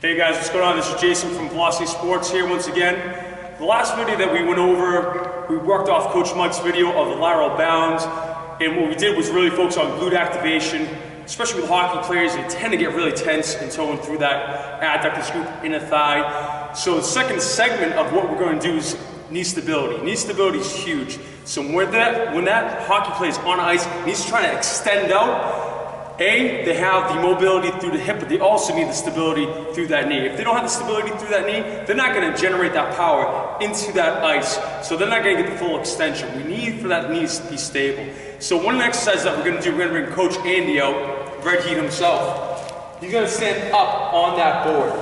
Hey guys, what's going on? This is Jason from Velocity Sports here once again. The last video that we went over, we worked off Coach Mike's video of the lateral bounds, and what we did was really focus on glute activation, especially with hockey players. They tend to get really tense and towing through that adductor scoop inner thigh. So the second segment of what we're going to do is knee stability. Knee stability is huge. So when that hockey player is on ice, needs to try to extend out. They have the mobility through the hip, but they also need the stability through that knee. If they don't have the stability through that knee, they're not going to generate that power into that ice. So they're not going to get the full extension. We need for that knee to be stable. So one of the exercises that we're going to do, we're going to bring Coach Andy out, Red Heat himself. He's going to stand up on that board.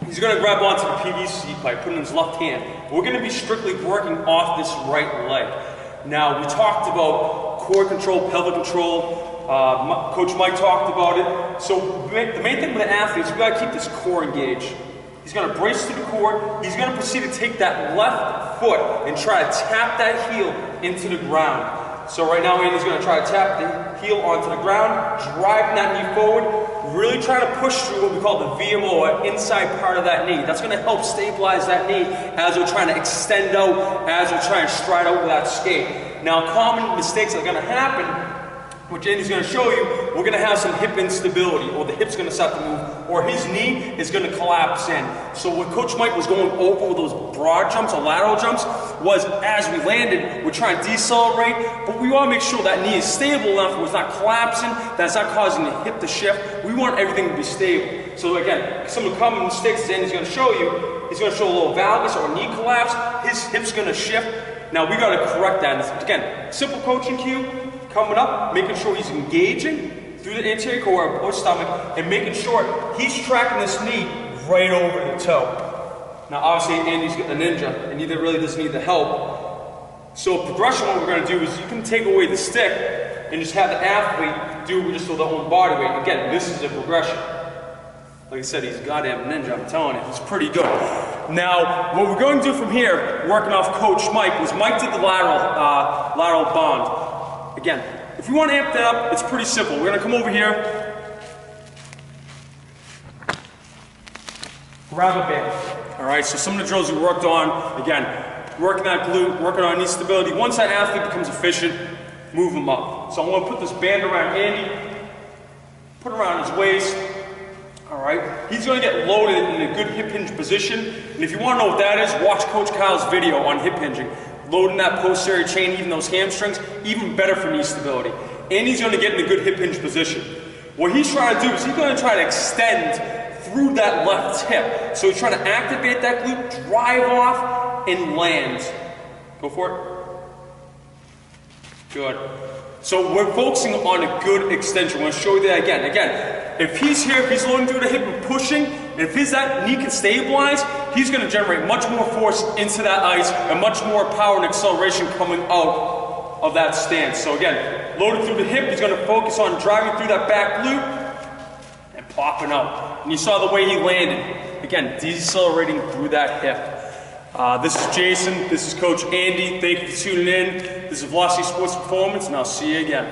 He's going to grab onto the PVC pipe, put it in his left hand. We're going to be strictly working off this right leg. Now, we talked about core control, pelvic control. Coach Mike talked about it. So the main thing with the athletes, we got to keep this core engaged. He's going to brace to the core. He's going to proceed to take that left foot and try to tap that heel into the ground. So right now, Andy's going to try to tap the heel onto the ground, driving that knee forward, really trying to push through what we call the VMO, or inside part of that knee. That's going to help stabilize that knee as we're trying to extend out, as we're trying to stride out with that skate. Now, common mistakes that are going to happen, which Andy's going to show you, we're going to have some hip instability, or the hip's going to start to move, or his knee is going to collapse in. So what Coach Mike was going over with those broad jumps or lateral jumps was, as we landed, we're trying to decelerate, but we want to make sure that knee is stable enough where it's not collapsing, that's not causing the hip to shift. We want everything to be stable. So again, some of the common mistakes that Andy's going to show you, he's going to show a little valgus or knee collapse, his hip's going to shift. Now we got to correct that. And again, simple coaching cue. Coming up, making sure he's engaging through the anterior core or stomach, and making sure he's tracking this knee right over the toe. Now, obviously, Andy's a ninja, and he really doesn't need the help. So, progression, what we're going to do is you can take away the stick and just have the athlete do just with their own body weight. Again, this is a progression. Like I said, he's a goddamn ninja, I'm telling you. He's pretty good. Now, what we're going to do from here, working off Coach Mike, was Mike did the lateral bond. Again, if we want to amp that up, it's pretty simple. We're going to come over here, grab a band. All right, so some of the drills we worked on, again, working that glute, working on knee stability. Once that athlete becomes efficient, move him up. So I'm going to put this band around Andy, put it around his waist. All right, he's going to get loaded in a good hip hinge position. And if you want to know what that is, watch Coach Kyle's video on hip hinging. Loading that posterior chain, even those hamstrings, even better for knee stability. And he's going to get in a good hip hinge position. What he's trying to do is he's going to try to extend through that left hip. So he's trying to activate that glute, drive off, and land. Go for it. Good. So we're focusing on a good extension. I'm going to show you that again. Again, if he's here, if he's loading through the hip and pushing, and if that knee can stabilize, he's going to generate much more force into that ice and much more power and acceleration coming out of that stance. So again, loaded through the hip, he's going to focus on driving through that back glute and popping out. And you saw the way he landed. Again, decelerating through that hip. This is Jason, this is Coach Andy. Thank you for tuning in. This is Velocity Sports Performance, and I'll see you again.